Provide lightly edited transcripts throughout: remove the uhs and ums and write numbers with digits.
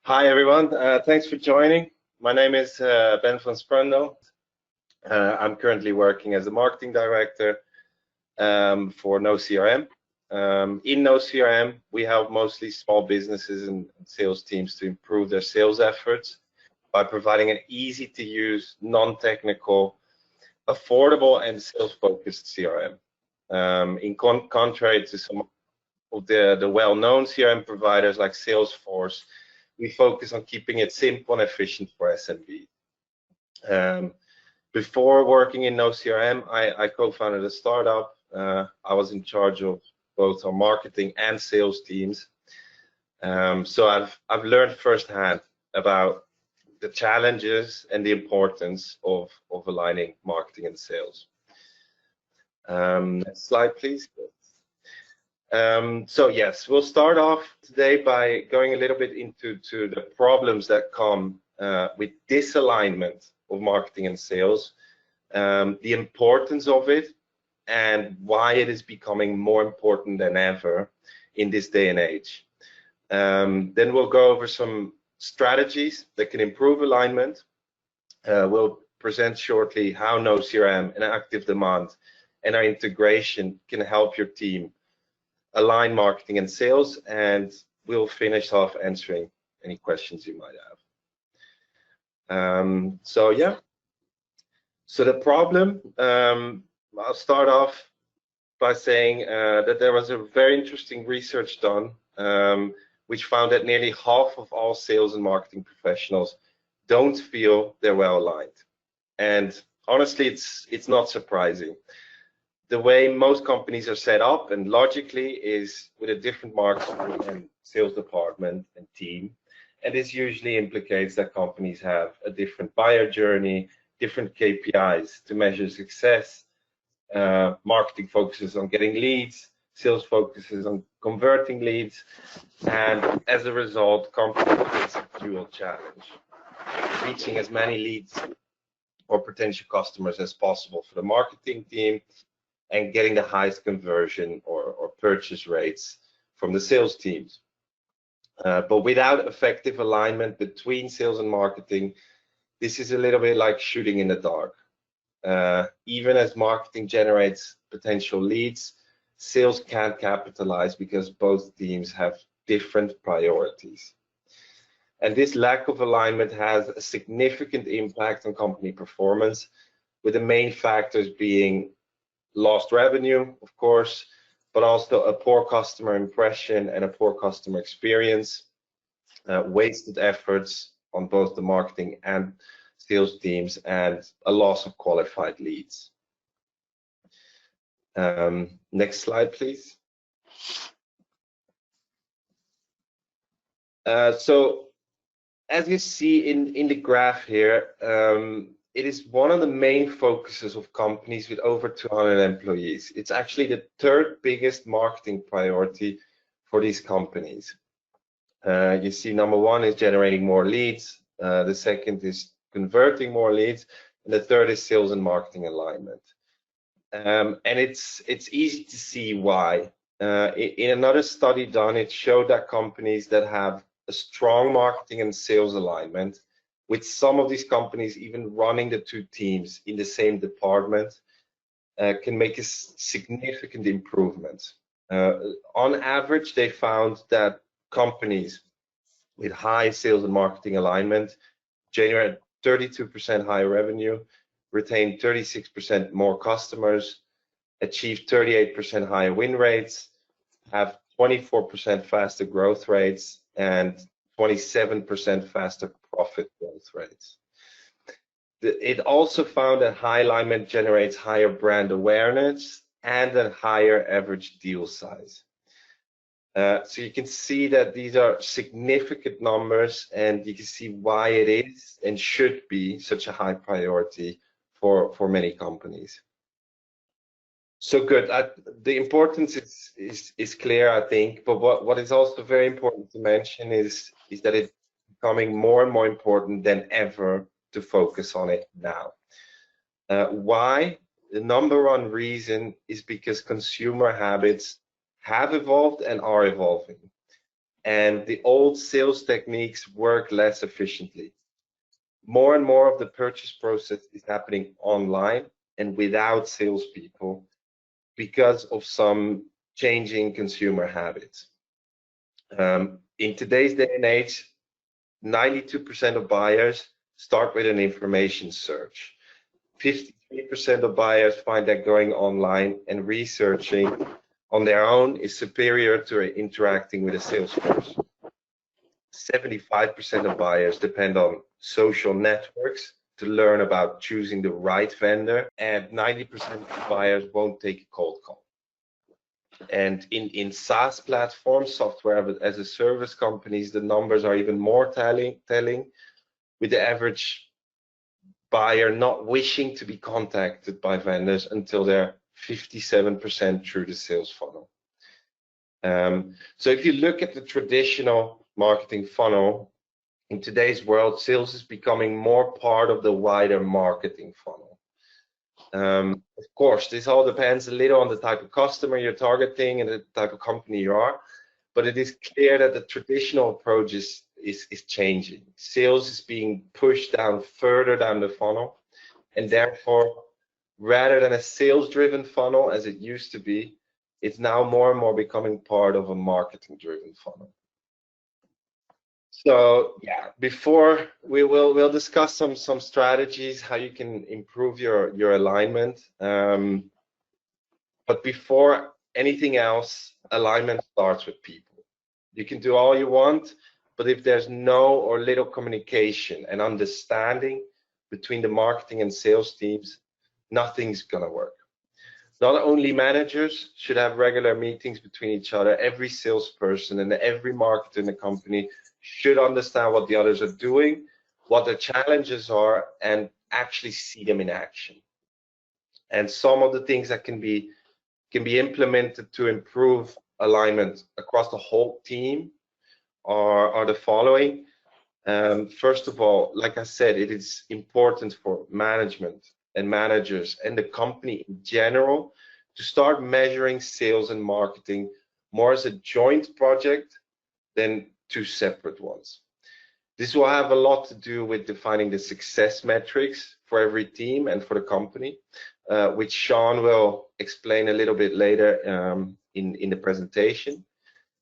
Hi everyone, thanks for joining. My name is Ben van Sprundel. I'm currently working as a marketing director for NoCRM. In NoCRM, we help mostly small businesses and sales teams to improve their sales efforts by providing an easy to use, non-technical, affordable and sales-focused CRM. In contrary to some of the well-known CRM providers like Salesforce, we focus on keeping it simple and efficient for SMB. Before working in NoCRM, I co-founded a startup. I was in charge of both our marketing and sales teams. So I've learned firsthand about the challenges and the importance of aligning marketing and sales. Next slide, please. So yes, we'll start off today by going a little bit into the problems that come with disalignment of marketing and sales, the importance of it, and why it is becoming more important than ever in this day and age. Then we'll go over some strategies that can improve alignment. We'll present shortly how NoCRM and Active Demand and our integration can help your team align marketing and sales, and we'll finish off answering any questions you might have. So yeah, so the problem, I'll start off by saying that there was a very interesting research done which found that nearly half of all sales and marketing professionals don't feel they're well aligned. And honestly, it's not surprising. The way most companies are set up and logically is with a different marketing and sales department and team. And this usually implicates that companies have a different buyer journey, different KPIs to measure success. Marketing focuses on getting leads, sales focuses on converting leads. And as a result, companies face a dual challenge, reaching as many leads or potential customers as possible for the marketing team, and getting the highest conversion or purchase rates from the sales teams. But without effective alignment between sales and marketing, this is a little bit like shooting in the dark. Even as marketing generates potential leads, sales can't capitalize because both teams have different priorities. And this lack of alignment has a significant impact on company performance, with the main factors being lost revenue, of course, but also a poor customer impression and a poor customer experience, wasted efforts on both the marketing and sales teams, and a loss of qualified leads. Next slide, please. So as you see in the graph here, it is one of the main focuses of companies with over 200 employees. It's actually the third biggest marketing priority for these companies. You see, number one is generating more leads. The second is converting more leads. And the third is sales and marketing alignment. And it's easy to see why. In another study done, it showed that companies that have a strong marketing and sales alignment, with some of these companies even running the two teams in the same department, can make a significant improvement. On average, they found that companies with high sales and marketing alignment generate 32% higher revenue, retain 36% more customers, achieve 38% higher win rates, have 24% faster growth rates, and 27% faster profit growth rates. It also found that high alignment generates higher brand awareness and a higher average deal size. So you can see that these are significant numbers, and you can see why it is and should be such a high priority for many companies. So good. The importance is clear, I think, but what is also very important to mention is that it's becoming more and more important than ever to focus on it now. Why? The number one reason is because consumer habits have evolved and are evolving. and the old sales techniques work less efficiently. More and more of the purchase process is happening online and without salespeople because of some changing consumer habits. In today's day and age, 92% of buyers start with an information search. 53% of buyers find that going online and researching on their own is superior to interacting with a salesperson. 75% of buyers depend on social networks to learn about choosing the right vendor, and 90% of buyers won't take a cold call. And in SaaS platforms, software as a service companies, the numbers are even more telling, with the average buyer not wishing to be contacted by vendors until they're 57% through the sales funnel. So if you look at the traditional marketing funnel, in today's world, sales is becoming more part of the wider marketing funnel. Of course, this all depends a little on the type of customer you're targeting and the type of company you are, but it is clear that the traditional approach is changing. Sales is being pushed down further down the funnel, and therefore, rather than a sales-driven funnel as it used to be, it's now more and more becoming part of a marketing-driven funnel. So yeah, before we'll discuss some strategies how you can improve your alignment. But before anything else, alignment starts with people. You can do all you want, but if there's no or little communication and understanding between the marketing and sales teams, nothing's gonna work. Not only managers should have regular meetings between each other, every salesperson and every marketer in the company should understand what the others are doing, what the challenges are, and actually see them in action. And some of the things that can be implemented to improve alignment across the whole team are the following. First of all, like I said, it is important for management and managers and the company in general to start measuring sales and marketing more as a joint project than two separate ones. This will have a lot to do with defining the success metrics for every team and for the company, which Sean will explain a little bit later in the presentation.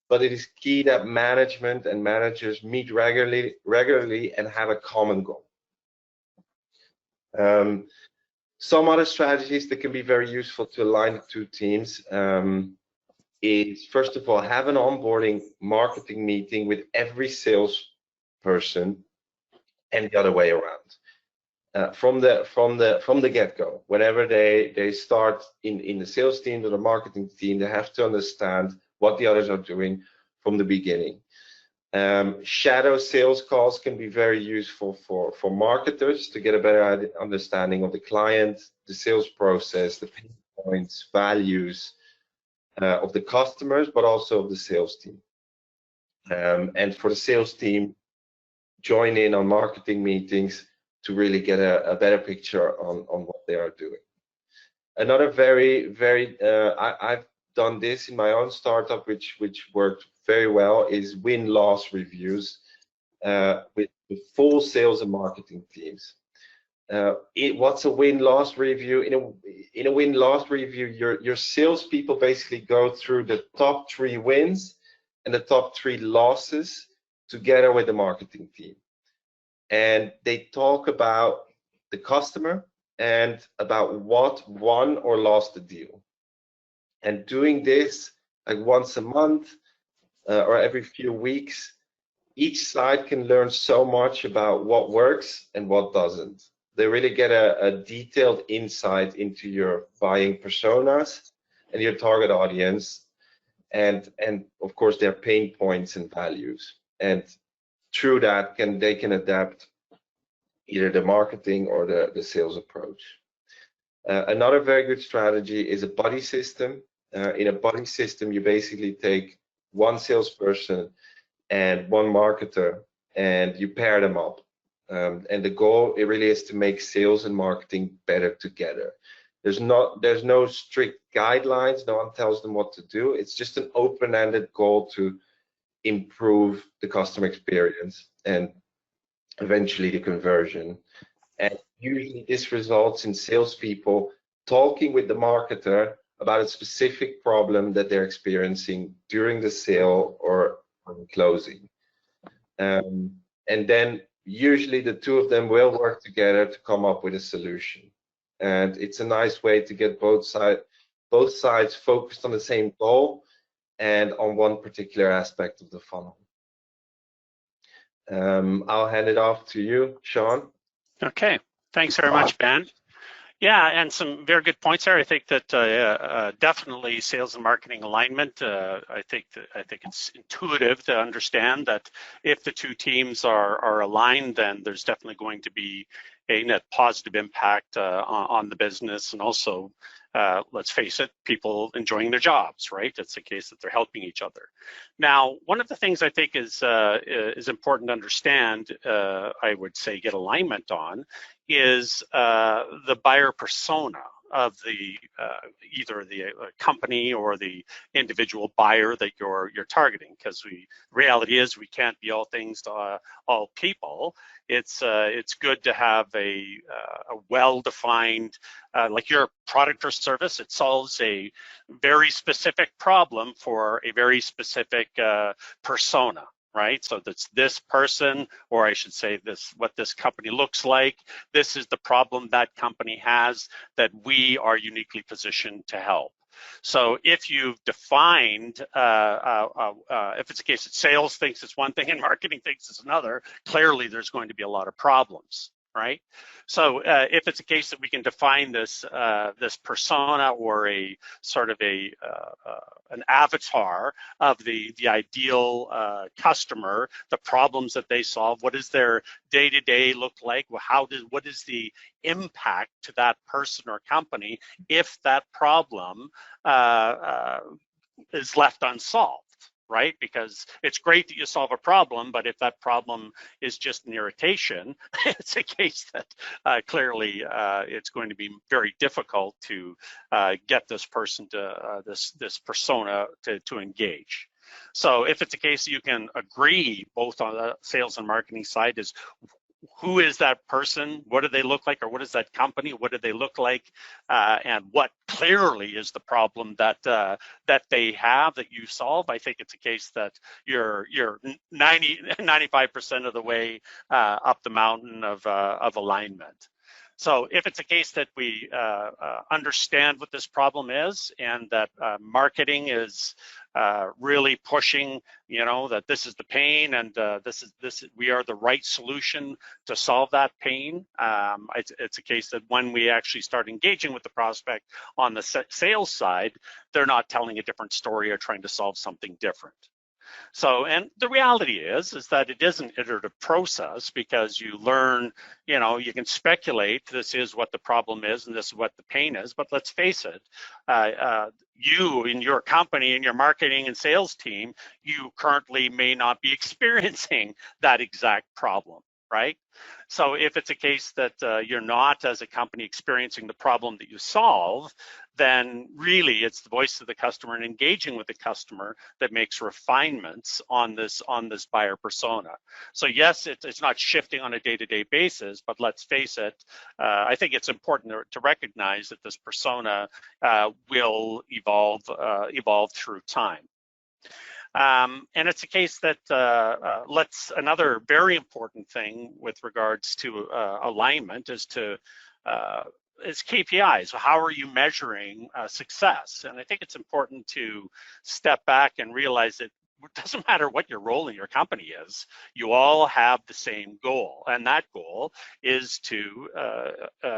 But it is key that management and managers meet regularly and have a common goal. Some other strategies that can be very useful to align the two teams is, first of all, have an onboarding marketing meeting with every salesperson and the other way around. From the get-go, whenever they start in the sales team or the marketing team, they have to understand what the others are doing from the beginning. Shadow sales calls can be very useful for marketers to get a better understanding of the client, the sales process, the pain points, values of the customers, but also of the sales team. And for the sales team, join in on marketing meetings to really get a better picture on what they are doing. Another I've done this in my own startup, which worked very well, is win-loss reviews with the full sales and marketing teams. What's a win-loss review? In a win-loss review, your salespeople basically go through the top 3 wins and the top 3 losses together with the marketing team, and they talk about the customer and about what won or lost the deal. And doing this like once a month or every few weeks, each side can learn so much about what works and what doesn't. They really get a detailed insight into your buying personas and your target audience, and of course their pain points and values. And through that, they can adapt either the marketing or the sales approach. Another very good strategy is a buddy system. In a buddy system, you basically take one salesperson and one marketer and you pair them up. And the goal, it really is to make sales and marketing better together. There's no strict guidelines. No one tells them what to do. It's just an open-ended goal to improve the customer experience and eventually the conversion. And usually this results in salespeople talking with the marketer about a specific problem that they're experiencing during the sale or on closing. And then usually the two of them will work together to come up with a solution. And it's a nice way to get both sides focused on the same goal and on one particular aspect of the funnel. I'll hand it off to you, Sean. Okay, thanks very much, Ben. Yeah, and some very good points there. I think that definitely sales and marketing alignment. I think it's intuitive to understand that if the two teams are aligned, then there's definitely going to be a net positive impact on the business, and also, let's face it, people enjoying their jobs, right? It's the case that they're helping each other. Now, one of the things I think is important to understand, I would say get alignment on, is the buyer persona of the either the company or the individual buyer that you're targeting, because reality is we can't be all things to all people. It's good to have a well-defined, like your product or service, it solves a very specific problem for a very specific persona, right? So that's this person, or I should say this, what this company looks like. This is the problem that company has that we are uniquely positioned to help. So if you've defined, if it's a case that sales thinks it's one thing and marketing thinks it's another, clearly there's going to be a lot of problems, right? So if it's a case that we can define this this persona or a sort of an avatar of the ideal customer, the problems that they solve, what does their day-to-day look like? What is the impact to that person or company if that problem is left unsolved? Right? Because it's great that you solve a problem, but if that problem is just an irritation, it's a case that clearly it's going to be very difficult to get this person to this persona to engage. So if it's a case that you can agree both on the sales and marketing side is who is that person? What do they look like? Or what is that company? What do they look like? And what clearly is the problem that that they have that you solve? I think it's a case that you're 95% of the way up the mountain of alignment. So if it's a case that we understand what this problem is, and that marketing is really pushing, you know, that this is the pain, and we are the right solution to solve that pain. It's a case that when we actually start engaging with the prospect on the sales side, they're not telling a different story or trying to solve something different. So, and the reality is that it is an iterative process, because you learn, you know, you can speculate this is what the problem is and this is what the pain is, but let's face it, you in your company, in your marketing and sales team, you currently may not be experiencing that exact problem, right? So if it's a case that you're not, as a company, experiencing the problem that you solve, then really it's the voice of the customer and engaging with the customer that makes refinements on this buyer persona. So yes, it's not shifting on a day-to-day basis, but let's face it, I think it's important to recognize that this persona will evolve through time. And it's a case that another very important thing with regards to alignment is KPIs. How are you measuring success? And I think it's important to step back and realize that it doesn't matter what your role in your company is, you all have the same goal, and that goal is to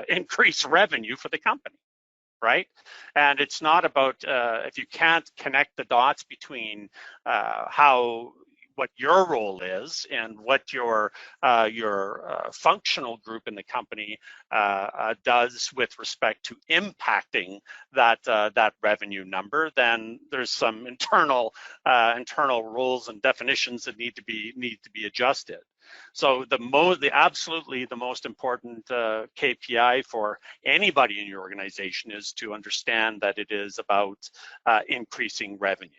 increase revenue for the company. Right? And it's not about if you can't connect the dots between what your role is and what your functional group in the company does with respect to impacting that revenue number, then there's some internal rules and definitions that need to be adjusted. So absolutely the most important KPI for anybody in your organization is to understand that it is about increasing revenue.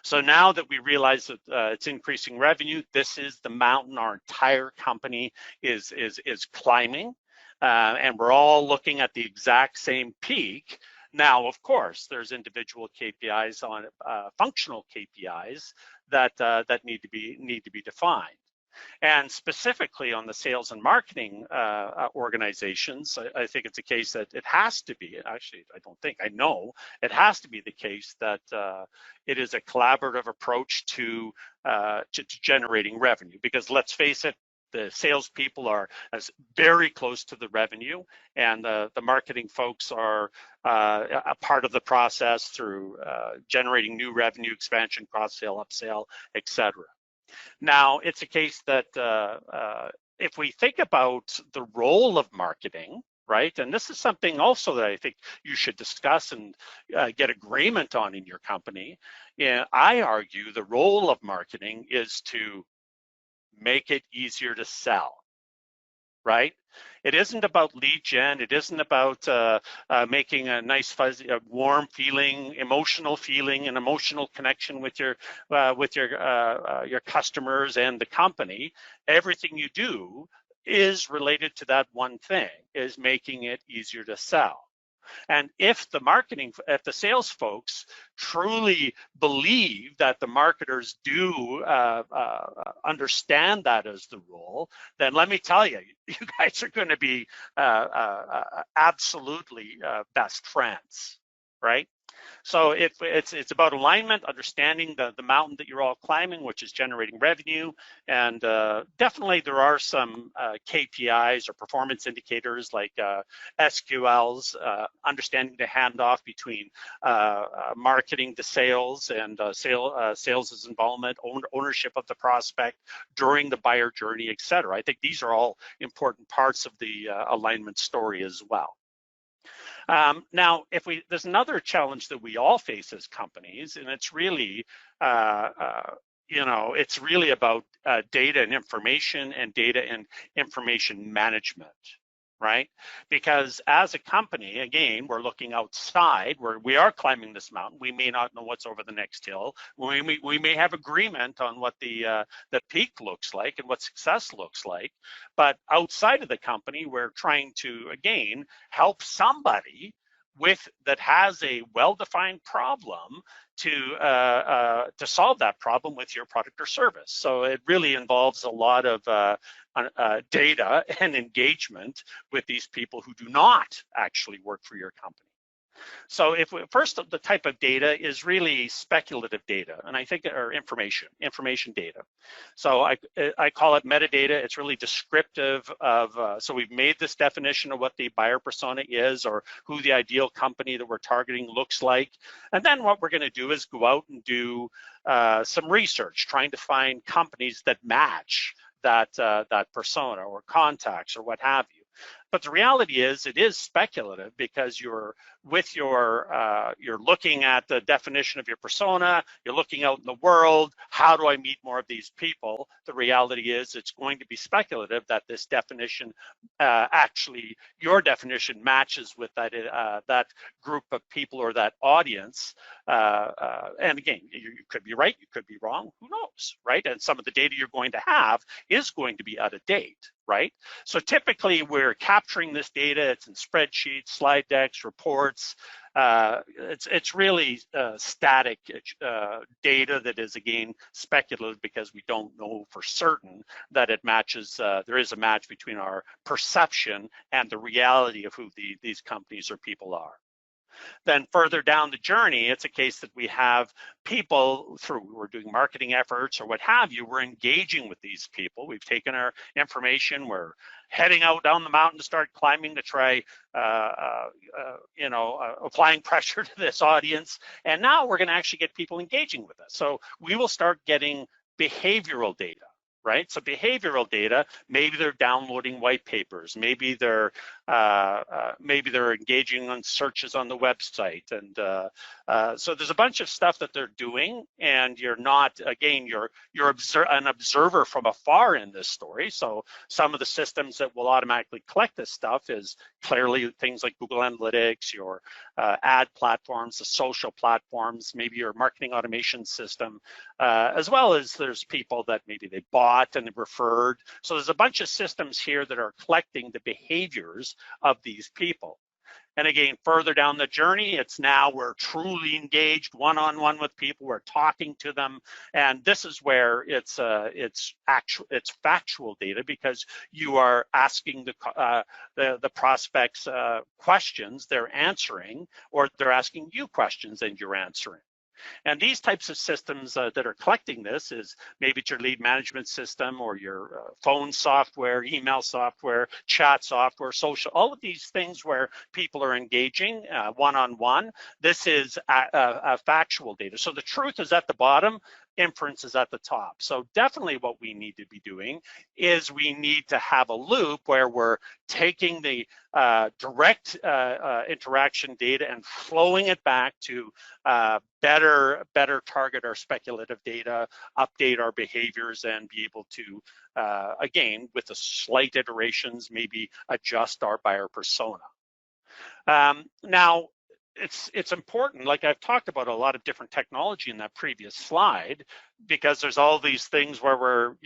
So now that we realize that it's increasing revenue, this is the mountain our entire company is climbing, and we're all looking at the exact same peak. Now, of course, there's individual KPIs on functional KPIs that need to be defined. And specifically on the sales and marketing organizations, I think it's a case that it has to be, actually, I don't think, I know, it has to be the case that it is a collaborative approach to generating revenue. Because let's face it, the salespeople are as very close to the revenue, and the marketing folks are a part of the process through generating new revenue, expansion, cross-sale, upsell, etc. Now, it's a case that if we think about the role of marketing, right, and this is something also that I think you should discuss and get agreement on in your company, I argue the role of marketing is to make it easier to sell, right? It isn't about lead gen. It isn't about making a nice, fuzzy, warm feeling, emotional feeling, an emotional connection with your customers and the company. Everything you do is related to that one thing, is making it easier to sell. And if the sales folks truly believe that the marketers do understand that as the role, then let me tell you, you guys are going to be absolutely best friends, right? So it's about alignment, understanding the mountain that you're all climbing, which is generating revenue. And definitely there are some KPIs or performance indicators like SQLs, understanding the handoff between marketing to sales and sales' involvement, ownership of the prospect during the buyer journey, et cetera. I think these are all important parts of the alignment story as well. Now, there's another challenge that we all face as companies, and it's really, it's really about data and information management, right? Because as a company, again, we're looking outside, we are climbing this mountain. We may not know what's over the next hill. We may have agreement on what the peak looks like and what success looks like, but outside of the company, we're trying to, again, help somebody that has a well-defined problem to solve that problem with your product or service. So it really involves a lot of data and engagement with these people who do not actually work for your company. So first, the type of data is really speculative data, and I think, or information data. So I call it metadata. It's really descriptive of, so we've made this definition of what the buyer persona is or who the ideal company that we're targeting looks like. And then what we're gonna do is go out and do some research, trying to find companies that match that persona or contacts or what have you. But the reality is, it is speculative because you're looking at the definition of your persona, you're looking out in the world, how do I meet more of these people? The reality is it's going to be speculative that this definition, actually your definition matches with that group of people or that audience. And again, you could be right, you could be wrong, who knows, right? And some of the data you're going to have is going to be out of date, right? So typically we're capturing this data, it's in spreadsheets, slide decks, reports. It's really static data that is, again, speculative because we don't know for certain that it matches, there is a match between our perception and the reality of who these companies or people are. Then further down the journey, it's a case that we have people we're doing marketing efforts or what have you, we're engaging with these people. We've taken our information, we're heading out down the mountain to start climbing to try, applying pressure to this audience. And now we're gonna actually get people engaging with us. So we will start getting behavioral data. right? So behavioral data, maybe they're downloading white papers, maybe they're engaging on searches on the website, and so there's a bunch of stuff that they're doing, and you're not, again, you're an observer from afar in this story. So some of the systems that will automatically collect this stuff is clearly things like Google Analytics, your ad platforms, the social platforms, maybe your marketing automation system, as well as there's people that maybe they bought and they referred. So there's a bunch of systems here that are collecting the behaviors of these people. And again, further down the journey, it's now we're truly engaged one-on-one with people. We're talking to them, and this is where it's factual data, because you are asking the prospects questions, they're answering, or they're asking you questions and you're answering. And these types of systems that are collecting this is maybe it's your lead management system or your phone software, email software, chat software, social, all of these things where people are engaging one-on-one. This is a factual data. So the truth is at the bottom, inference is at the top. So definitely what we need to be doing is we need to have a loop where we're taking the direct interaction data and flowing it back to better target our speculative data, update our behaviors, and be able to, again, with the slight iterations, maybe adjust our buyer persona. Now, it's important, like I've talked about a lot of different technology in that previous slide, because there's all these things where we're,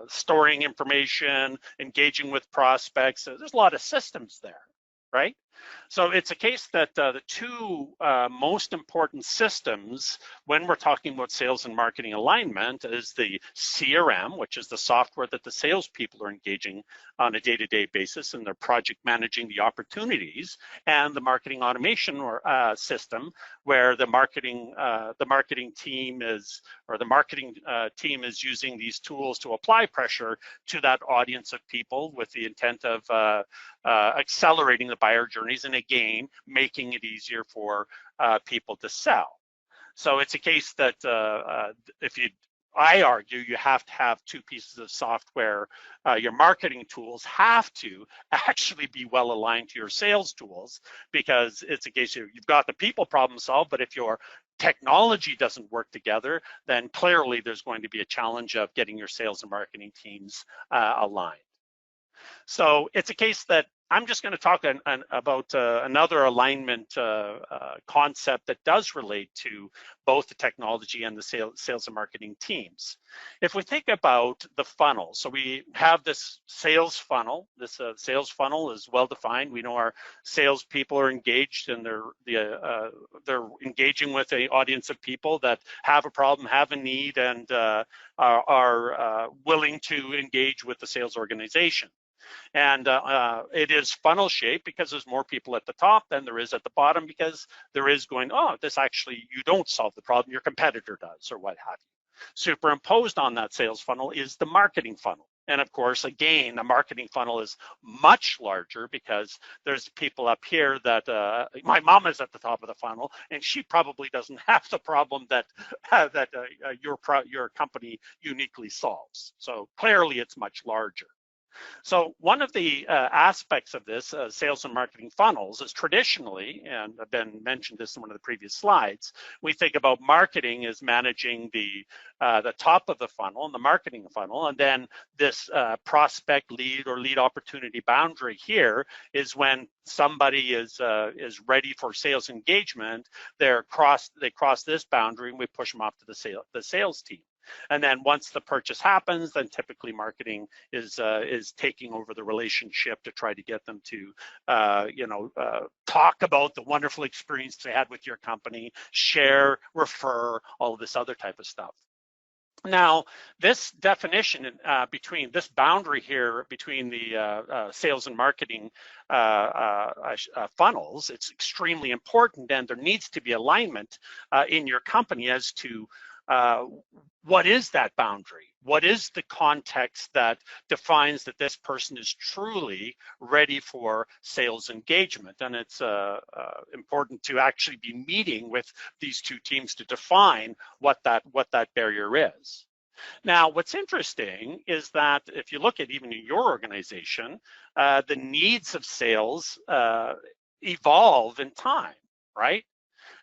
storing information, engaging with prospects. So there's a lot of systems there, right? So it's a case that the two most important systems when we're talking about sales and marketing alignment is the CRM, which is the software that the salespeople are engaging on a day-to-day basis, and they're project managing the opportunities, and the marketing automation system, where the marketing team is using these tools to apply pressure to that audience of people with the intent of accelerating the buyer journeys, and again, making it easier for people to sell. So it's a case that I argue you have to have two pieces of software. Your marketing tools have to actually be well aligned to your sales tools, because it's a case you've got the people problem solved, but if your technology doesn't work together, then clearly there's going to be a challenge of getting your sales and marketing teams aligned. So it's a case that I'm just going to talk about another alignment concept that does relate to both the technology and the sales and marketing teams. If we think about the funnel, so we have this sales funnel. This sales funnel is well defined. We know our salespeople are engaged, and they're engaging with an audience of people that have a problem, have a need, and are willing to engage with the sales organization. And it is funnel shaped because there's more people at the top than there is at the bottom, because there is going, oh, this actually, you don't solve the problem, your competitor does, or what have you. Superimposed on that sales funnel is the marketing funnel. And of course, again, the marketing funnel is much larger, because there's people up here that, my mom is at the top of the funnel, and she probably doesn't have the problem that your company uniquely solves. So clearly it's much larger. So one of the aspects of this sales and marketing funnels is traditionally, and Ben mentioned this in one of the previous slides, we think about marketing as managing the top of the funnel and the marketing funnel, and then this prospect lead or lead opportunity boundary here is when somebody is ready for sales engagement. They cross this boundary, and we push them off to the sales team. And then once the purchase happens, then typically marketing is taking over the relationship to try to get them to, talk about the wonderful experience they had with your company, share, refer, all of this other type of stuff. Now, this definition between this boundary here between the sales and marketing funnels, it's extremely important, and there needs to be alignment in your company as to what is that boundary? What is the context that defines that this person is truly ready for sales engagement? And it's important to actually be meeting with these two teams to define what that barrier is. Now, what's interesting is that if you look at even your organization, the needs of sales evolve in time, right?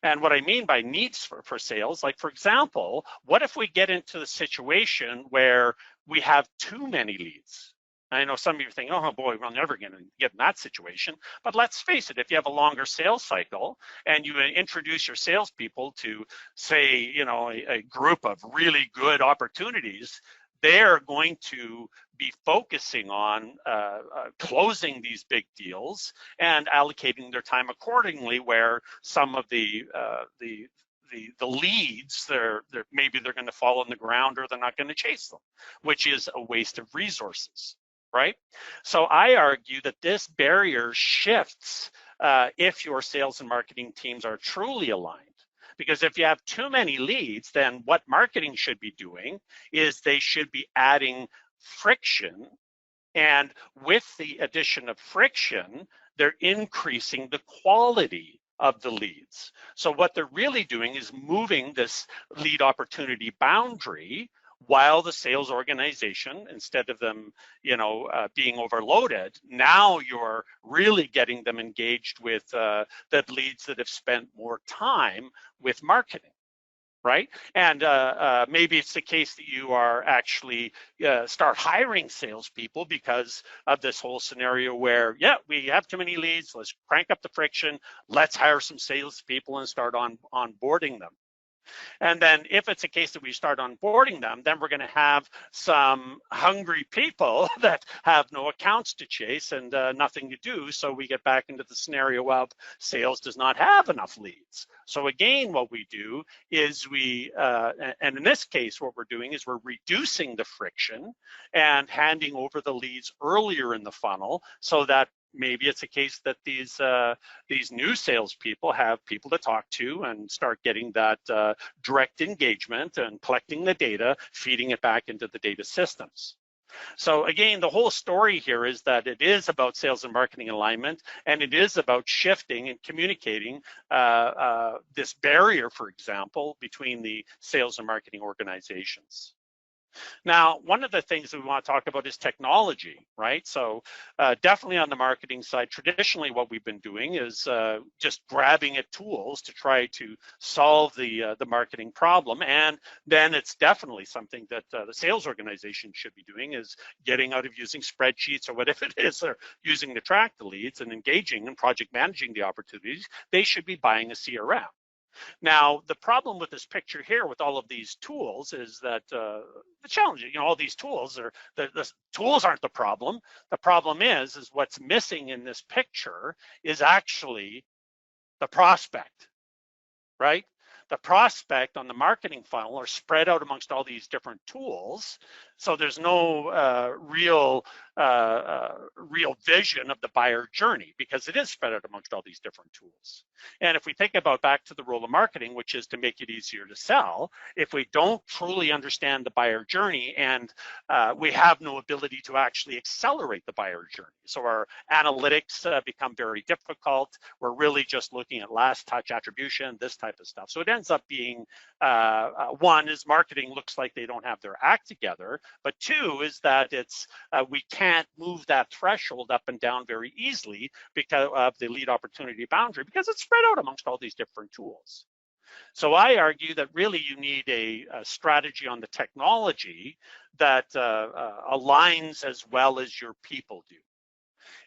And what I mean by needs for sales, like for example, what if we get into the situation where we have too many leads? I know some of you think, oh boy, we're never going to get in that situation. But let's face it, if you have a longer sales cycle and you introduce your salespeople to, say, you know, a group of really good opportunities, they're going to be focusing on closing these big deals and allocating their time accordingly. Where some of the leads, maybe they're going to fall on the ground or they're not going to chase them, which is a waste of resources, right? So I argue that this barrier shifts if your sales and marketing teams are truly aligned. Because if you have too many leads, then what marketing should be doing is they should be adding friction. And with the addition of friction, they're increasing the quality of the leads. So what they're really doing is moving this lead opportunity boundary, while the sales organization, instead of them, you know, being overloaded, now you're really getting them engaged with the leads that have spent more time with marketing, right? And maybe it's the case that you are actually start hiring salespeople because of this whole scenario where, yeah, we have too many leads, let's crank up the friction, let's hire some salespeople and start onboarding them. And then if it's a case that we start onboarding them, then we're going to have some hungry people that have no accounts to chase and nothing to do. So we get back into the scenario of sales does not have enough leads. So again, what we do is and in this case, what we're doing is we're reducing the friction and handing over the leads earlier in the funnel, so that maybe it's a case that these new salespeople have people to talk to and start getting that direct engagement and collecting the data, feeding it back into the data systems. So again, the whole story here is that it is about sales and marketing alignment, and it is about shifting and communicating this barrier, for example, between the sales and marketing organizations. Now, one of the things that we want to talk about is technology, right? So definitely on the marketing side, traditionally what we've been doing is just grabbing at tools to try to solve the marketing problem. And then it's definitely something that the sales organization should be doing, is getting out of using spreadsheets or whatever it is they're using to track the leads and engaging and project managing the opportunities. They should be buying a CRM. Now, the problem with this picture here with all of these tools is that the challenge, you know, all these tools are, the tools aren't the problem. The problem is what's missing in this picture is actually the prospect, right? The prospect on the marketing funnel are spread out amongst all these different tools. So there's no real vision of the buyer journey, because it is spread out amongst all these different tools. And if we think about back to the role of marketing, which is to make it easier to sell, if we don't truly understand the buyer journey, and we have no ability to actually accelerate the buyer journey, so our analytics become very difficult. We're really just looking at last touch attribution, this type of stuff. So it ends up being, one is marketing looks like they don't have their act together, but two is that it's we can't move that threshold up and down very easily because of the lead opportunity boundary, because it's spread out amongst all these different tools. So I argue that really you need a strategy on the technology that aligns as well as your people do.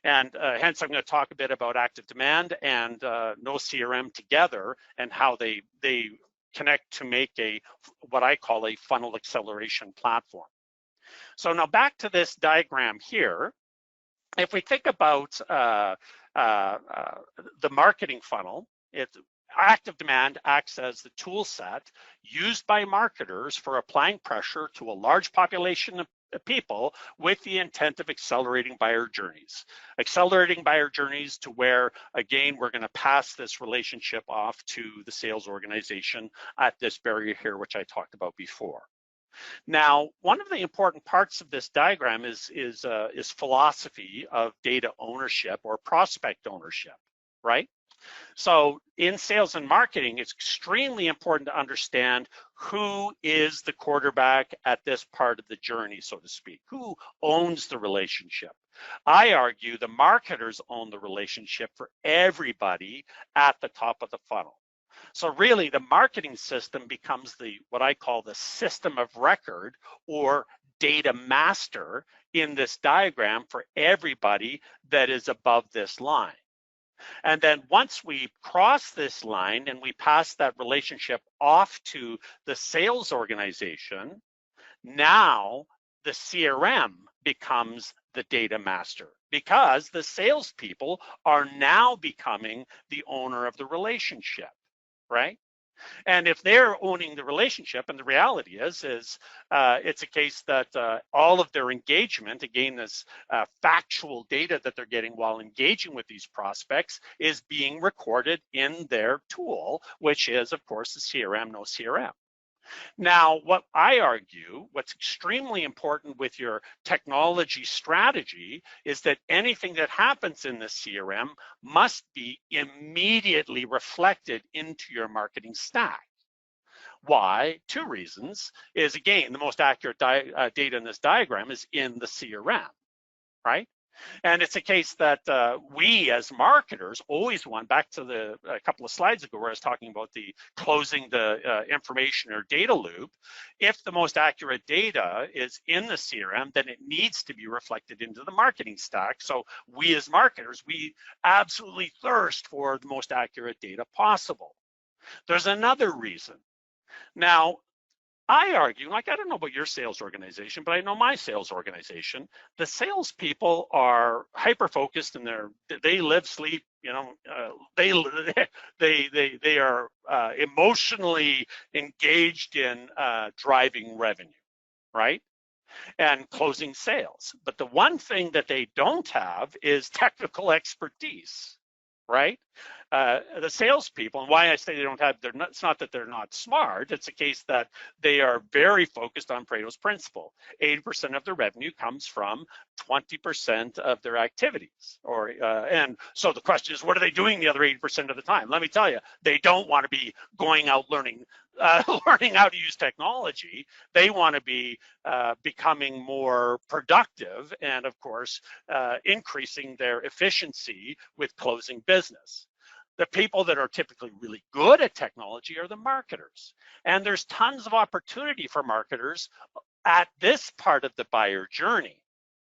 And hence, I'm going to talk a bit about Active Demand and NoCRM together, and how they connect to make what I call a funnel acceleration platform. So now back to this diagram here. If we think about the marketing funnel, Active Demand acts as the tool set used by marketers for applying pressure to a large population of people with the intent of accelerating buyer journeys. Accelerating buyer journeys to where, again, we're going to pass this relationship off to the sales organization at this barrier here, which I talked about before. Now, one of the important parts of this diagram is philosophy of data ownership or prospect ownership, right? So in sales and marketing, it's extremely important to understand who is the quarterback at this part of the journey, so to speak? Who owns the relationship? I argue the marketers own the relationship for everybody at the top of the funnel. So really the marketing system becomes what I call the system of record or data master in this diagram for everybody that is above this line. And then once we cross this line and we pass that relationship off to the sales organization, now the CRM becomes the data master because the salespeople are now becoming the owner of the relationship, right? And if they're owning the relationship, and the reality is it's a case that all of their engagement, again, this factual data that they're getting while engaging with these prospects is being recorded in their tool, which is, of course, the CRM, no CRM. Now, what I argue, what's extremely important with your technology strategy is that anything that happens in the CRM must be immediately reflected into your marketing stack. Why? Two reasons is, again, the most accurate data in this diagram is in the CRM, right? And it's a case that we as marketers always want, back to a couple of slides ago where I was talking about the closing the information or data loop. If the most accurate data is in the CRM, then it needs to be reflected into the marketing stack. So we as marketers, we absolutely thirst for the most accurate data possible. There's another reason. Now, I argue, like, I don't know about your sales organization, but I know my sales organization. The salespeople are hyper-focused and they live, sleep, you know, they are emotionally engaged in driving revenue, right? And closing sales. But the one thing that they don't have is technical expertise, right? The salespeople, and why I say they don't have, it's not that they're not smart, it's a case that they are very focused on Pareto's principle. 80% of their revenue comes from 20% of their activities. And so the question is, what are they doing the other 80% of the time? Let me tell you, they don't want to be going out learning how to use technology. They want to be becoming more productive and, of course, increasing their efficiency with closing business. The people that are typically really good at technology are the marketers. And there's tons of opportunity for marketers at this part of the buyer journey,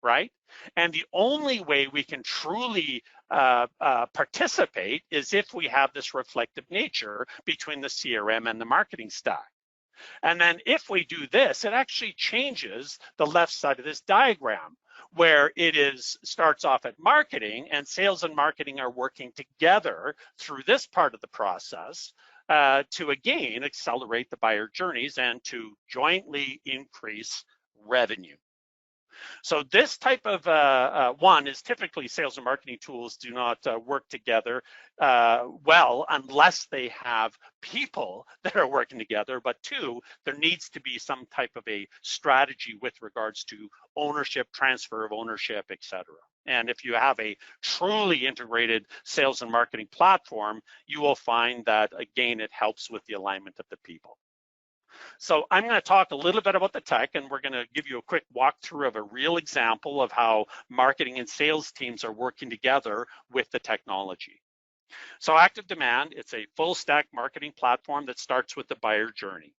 right? And the only way we can truly participate is if we have this reflective nature between the CRM and the marketing stack. And then if we do this, it actually changes the left side of this diagram, where starts off at marketing, and sales and marketing are working together through this part of the process to, again, accelerate the buyer journeys and to jointly increase revenue. So this type of one is typically sales and marketing tools do not work together well unless they have people that are working together. But two, there needs to be some type of a strategy with regards to ownership, transfer of ownership, etc. And if you have a truly integrated sales and marketing platform, you will find that, again, it helps with the alignment of the people. So I'm going to talk a little bit about the tech, and we're going to give you a quick walkthrough of a real example of how marketing and sales teams are working together with the technology. So Active Demand, it's a full stack marketing platform that starts with the buyer journey.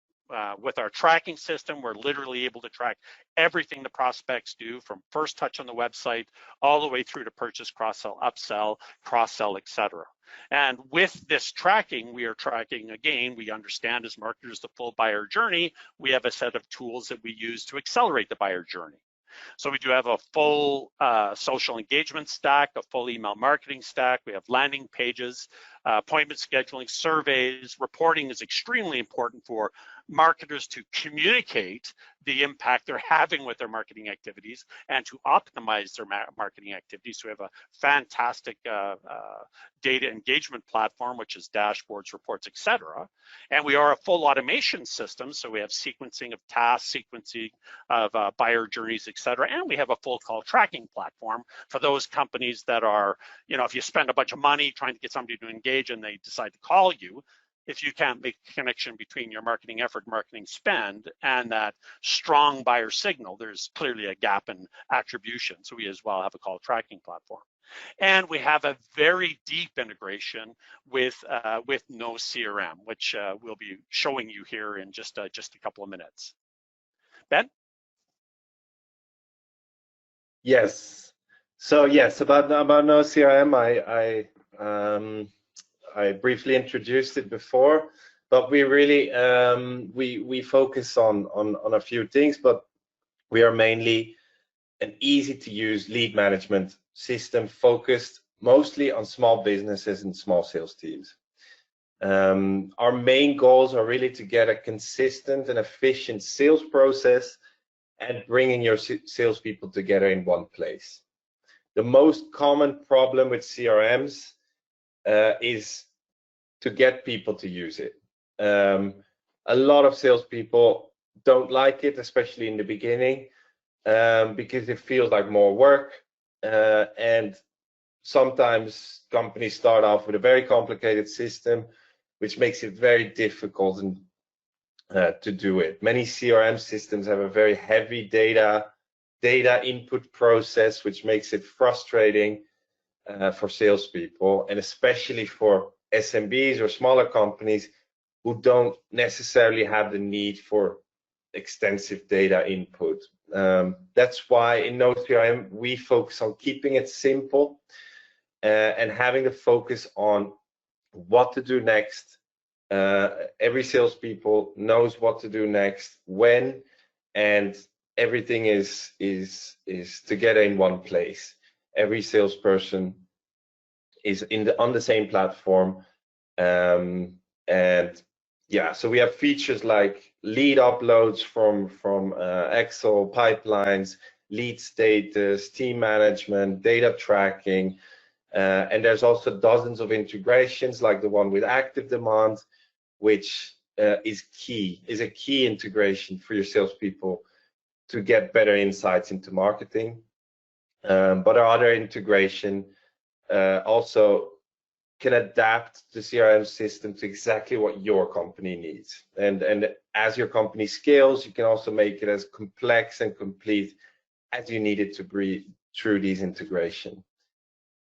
With our tracking system, we're literally able to track everything the prospects do from first touch on the website all the way through to purchase, cross-sell, upsell, cross-sell, etc. And with this tracking, we are tracking, again, we understand as marketers the full buyer journey. We have a set of tools that we use to accelerate the buyer journey. So we do have a full social engagement stack, a full email marketing stack. We have landing pages, appointment scheduling, surveys. Reporting is extremely important for marketers to communicate the impact they're having with their marketing activities and to optimize their marketing activities. So we have a fantastic data engagement platform, which is dashboards, reports, etc. And we are a full automation system. So we have sequencing of tasks, sequencing of buyer journeys, etc. And we have a full call tracking platform for those companies that are, you know, if you spend a bunch of money trying to get somebody to engage and they decide to call you, if you can't make a connection between your marketing effort, marketing spend, and that strong buyer signal, there's clearly a gap in attribution. So we as well have a call tracking platform. And we have a very deep integration with NoCRM, which we'll be showing you here in just a couple of minutes. Ben? Yes. So yes, about NoCRM, I briefly introduced it before, but we really we focus on a few things, but we are mainly an easy to use lead management system focused mostly on small businesses and small sales teams. Our main goals are really to get a consistent and efficient sales process and bringing your salespeople together in one place. The most common problem with CRMs is to get people to use it. A lot of salespeople don't like it, especially in the beginning, because it feels like more work. And sometimes companies start off with a very complicated system, which makes it very difficult to do it. Many CRM systems have a very heavy data input process, which makes it frustrating for salespeople, and especially for SMBs or smaller companies who don't necessarily have the need for extensive data input. That's why in NoCRM we focus on keeping it simple and having the focus on what to do next. Every salespeople knows what to do next, when, and everything is together in one place. Every salesperson is on the same platform, and yeah, so we have features like lead uploads from Excel pipelines, lead status, team management, data tracking, and there's also dozens of integrations like the one with Active Demand, which is a key integration for your salespeople to get better insights into marketing. But our other integration also can adapt the CRM system to exactly what your company needs. And as your company scales, you can also make it as complex and complete as you need it to be through these integration.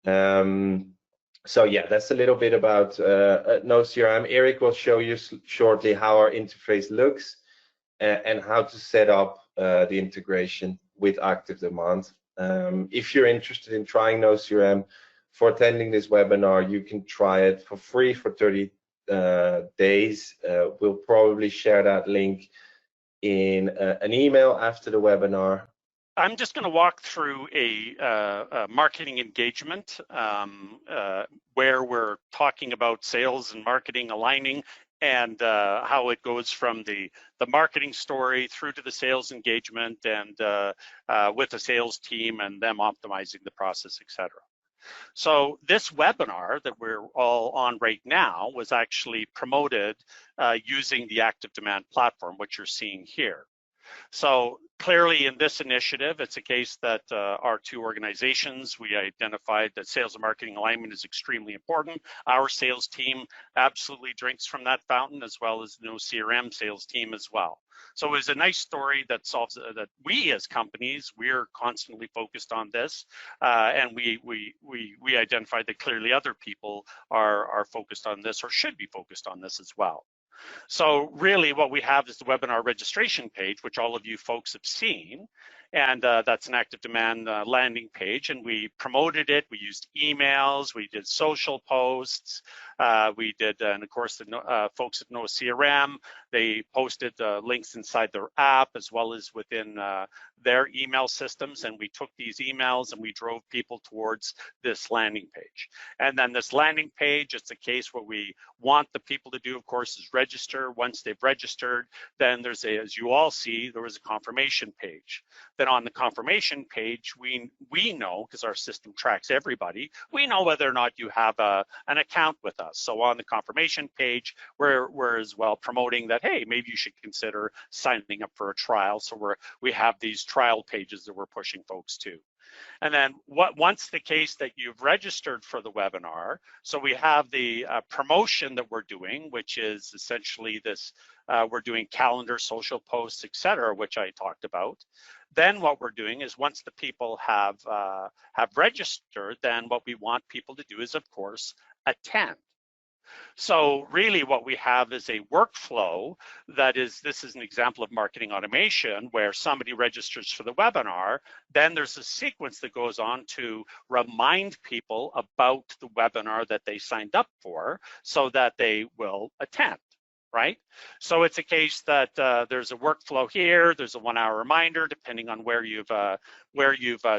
So yeah, that's a little bit about NoCRM. Eric will show you shortly how our interface looks and how to set up the integration with Active Demand. If you're interested in trying NoCRM, for attending this webinar, you can try it for free for 30 days. We'll probably share that link in an email after the webinar. I'm just going to walk through a marketing engagement where we're talking about sales and marketing aligning and how it goes from the marketing story through to the sales engagement and with the sales team and them optimizing the process, etc. So this webinar that we're all on right now was actually promoted using the Active Demand platform, which you're seeing here. So clearly in this initiative, it's a case that our two organizations, we identified that sales and marketing alignment is extremely important. Our sales team absolutely drinks from that fountain, as well as the NoCRM sales team as well. So it was a nice story that solves that we as companies, we're constantly focused on this, and we identified that clearly other people are focused on this or should be focused on this as well. So really what we have is the webinar registration page, which all of you folks have seen. And that's an Active Demand landing page. And we promoted it. We used emails. We did social posts. We did, and of course, the folks at NoCRM, they posted links inside their app as well as within their email systems. And we took these emails and we drove people towards this landing page. And then this landing page, it's a case where we want the people to do, of course, is register. Once they've registered, then there's as you all see, there was a confirmation page. Then on the confirmation page, we know, because our system tracks everybody, we know whether or not you have an account with us. So on the confirmation page, we're as well promoting that, hey, maybe you should consider signing up for a trial. So we have these trial pages that we're pushing folks to. And then once the case that you've registered for the webinar, so we have the promotion that we're doing, which is essentially this, we're doing calendar, social posts, etc., which I talked about. Then what we're doing is once the people have registered, then what we want people to do is, of course, attend. So really what we have is a workflow that is, this is an example of marketing automation where somebody registers for the webinar, then there's a sequence that goes on to remind people about the webinar that they signed up for so that they will attend. Right? So it's a case that there's a workflow here, there's a 1 hour reminder depending on where you've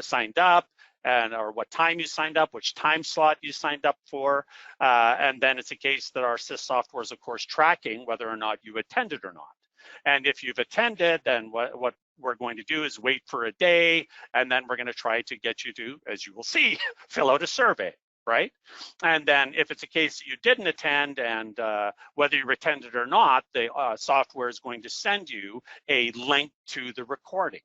signed up, or what time you signed up, which time slot you signed up for. And then it's a case that our SYS software is, of course, tracking whether or not you attended or not. And if you've attended, then what we're going to do is wait for a day, and then we're going to try to get you to, as you will see, fill out a survey. Right? And then if it's a case that you didn't attend, and whether you attended or not, the software is going to send you a link to the recording.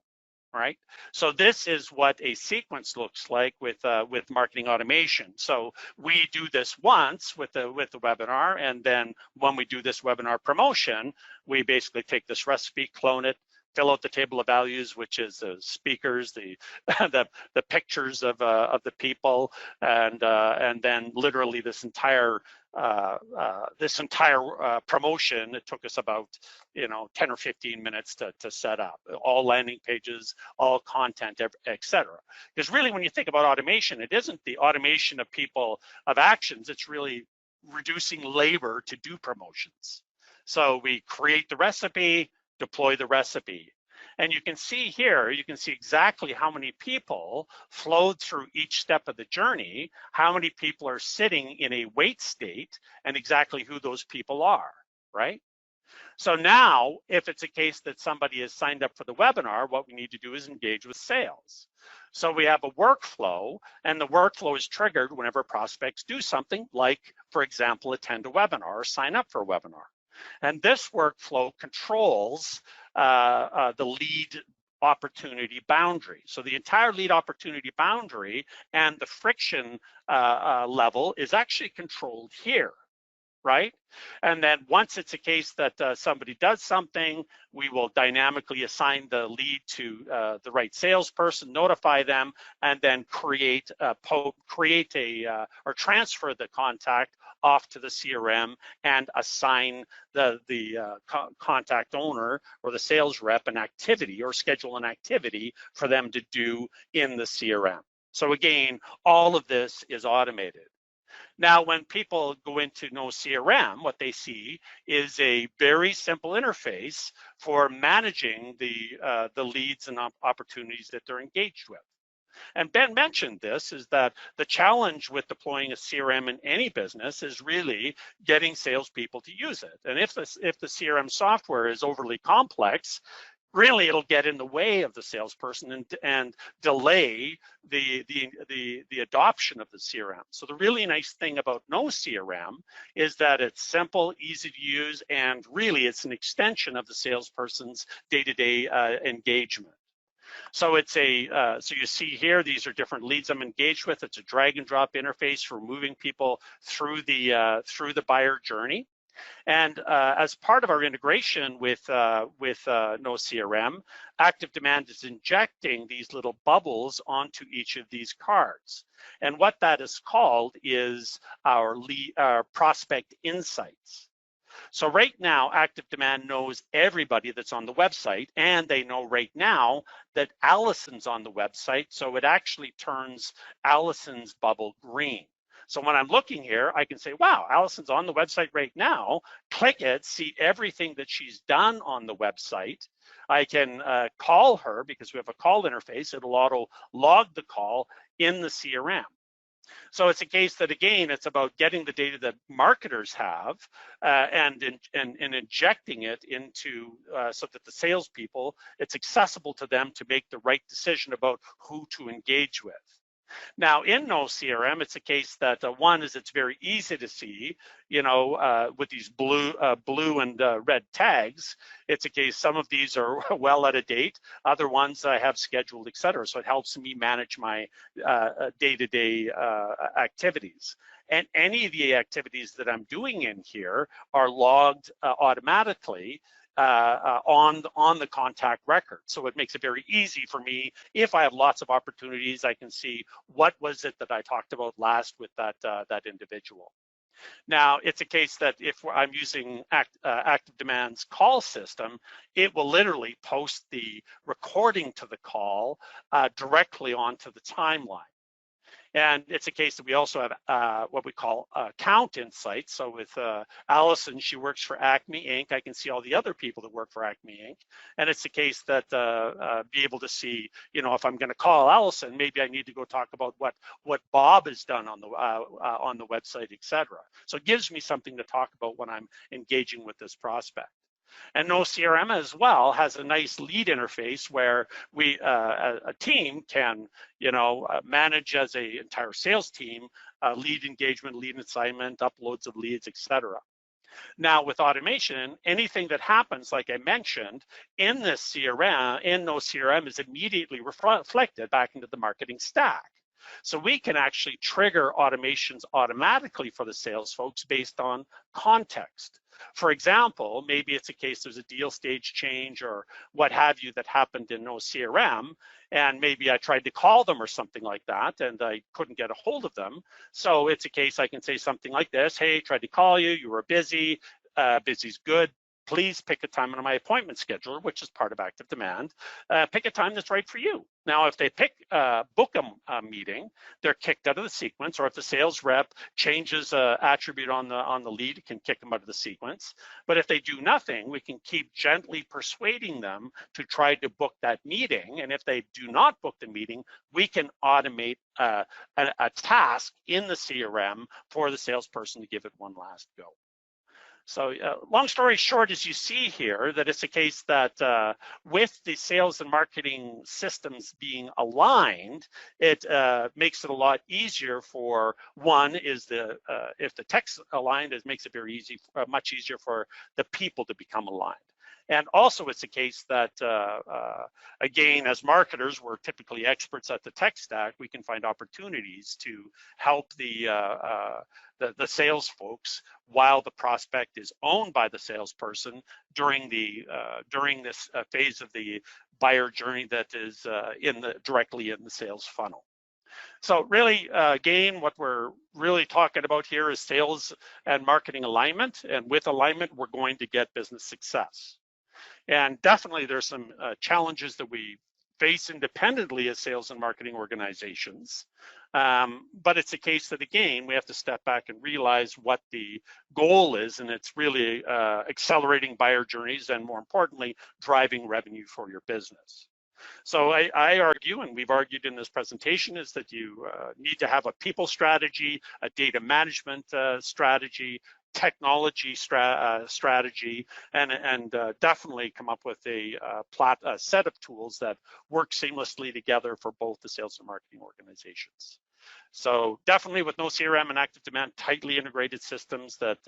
Right? So this is what a sequence looks like with marketing automation. So we do this once with the webinar, and then when we do this webinar promotion, we basically take this recipe, clone it, fill out the table of values, which is the speakers, the the pictures of the people, and then literally this entire promotion. It took us about 10 or 15 minutes to set up all landing pages, all content, etc. Because really, when you think about automation, it isn't the automation of people of actions. It's really reducing labor to do promotions. So we create the recipe, deploy the recipe. And you can see here, you can see exactly how many people flowed through each step of the journey, how many people are sitting in a wait state, and exactly who those people are, right? So now, if it's a case that somebody has signed up for the webinar, what we need to do is engage with sales. So we have a workflow, and the workflow is triggered whenever prospects do something like, for example, attend a webinar or sign up for a webinar. And this workflow controls the lead opportunity boundary. So the entire lead opportunity boundary and the friction level is actually controlled here, right? And then once it's a case that somebody does something, we will dynamically assign the lead to the right salesperson, notify them, and then create or transfer the contact off to the CRM and assign the contact owner or the sales rep an activity or schedule an activity for them to do in the CRM. So again, all of this is automated. Now, when people go into NoCRM, what they see is a very simple interface for managing the leads and opportunities that they're engaged with. And Ben mentioned this, is that the challenge with deploying a CRM in any business is really getting salespeople to use it. And if the CRM software is overly complex, really it'll get in the way of the salesperson and delay the adoption of the CRM. So the really nice thing about NoCRM is that it's simple, easy to use, and really it's an extension of the salesperson's day-to-day engagement. So it's so you see here, these are different leads I'm engaged with. It's a drag and drop interface for moving people through the buyer journey. And as part of our integration with NoCRM, Active Demand is injecting these little bubbles onto each of these cards. And what that is called is our prospect insights. So right now, Active Demand knows everybody that's on the website, and they know right now that Allison's on the website, so it actually turns Allison's bubble green. So when I'm looking here, I can say, wow, Allison's on the website right now, click it, see everything that she's done on the website. I can call her because we have a call interface. It'll auto log the call in the CRM. So it's a case that, again, it's about getting the data that marketers have and injecting it into so that the salespeople, it's accessible to them to make the right decision about who to engage with. Now, in NoCRM, it's a case that one is it's very easy to see, you know, with these blue and red tags. It's a case some of these are well out of date, other ones I have scheduled, etc. So it helps me manage my day-to-day activities. And any of the activities that I'm doing in here are logged automatically on the contact record. So it makes it very easy for me. If I have lots of opportunities, I can see what was it that I talked about last with that individual. Now, it's a case that if I'm using Active Demand's call system, it will literally post the recording to the call directly onto the timeline. And it's a case that we also have what we call account insights. So with Allison, she works for Acme Inc. I can see all the other people that work for Acme Inc. And it's a case that be able to see, you know, if I'm going to call Allison, maybe I need to go talk about what Bob has done on the website, etc. So it gives me something to talk about when I'm engaging with this prospect. And NoCRM as well has a nice lead interface where we, a team can, you know, manage as an entire sales team, lead engagement, lead assignment, uploads of leads, etc. Now with automation, anything that happens, like I mentioned, in this CRM, in NoCRM is immediately reflected back into the marketing stack. So we can actually trigger automations automatically for the sales folks based on context. For example, maybe it's a case there's a deal stage change or what have you that happened in NoCRM, and maybe I tried to call them or something like that and I couldn't get a hold of them. So it's a case I can say something like this: hey, tried to call you, you were busy, busy's good. Please pick a time on my appointment scheduler, which is part of Active Demand. Pick a time that's right for you. Now, if they book a meeting, they're kicked out of the sequence, or if the sales rep changes an attribute on the lead, it can kick them out of the sequence. But if they do nothing, we can keep gently persuading them to try to book that meeting. And if they do not book the meeting, we can automate a task in the CRM for the salesperson to give it one last go. So long story short, as you see here, that it's a case that with the sales and marketing systems being aligned, it makes it a lot easier for, one is if the tech's aligned, it makes it very easy, much easier for the people to become aligned. And also it's a case that, again, as marketers, we're typically experts at the tech stack. We can find opportunities to help the sales folks while the prospect is owned by the salesperson during this phase of the buyer journey that is directly in the sales funnel. So really, again, what we're really talking about here is sales and marketing alignment. And with alignment, we're going to get business success. And definitely there's some challenges that we face independently as sales and marketing organizations. But it's a case that, again, we have to step back and realize what the goal is, and it's really accelerating buyer journeys and, more importantly, driving revenue for your business. So I argue, and we've argued in this presentation, is that you need to have a people strategy, a data management strategy, technology strategy, and definitely come up with a set of tools that work seamlessly together for both the sales and marketing organizations. So definitely with NoCRM and Active Demand, tightly integrated systems that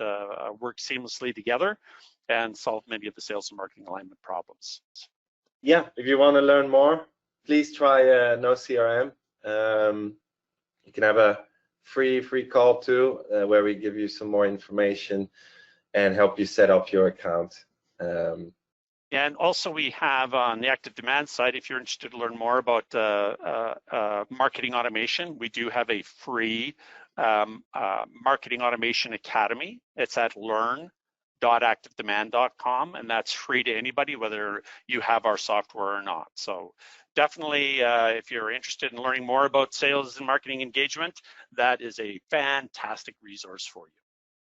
work seamlessly together and solve many of the sales and marketing alignment problems. Yeah, if you want to learn more, please try NoCRM. You can have a free call too, where we give you some more information and help you set up your account. And also we have on the Active Demand side, if you're interested to learn more about marketing automation, we do have a free Marketing Automation Academy. It's at learn.activedemand.com, and that's free to anybody, whether you have our software or not. So definitely, if you're interested in learning more about sales and marketing engagement, that is a fantastic resource for you.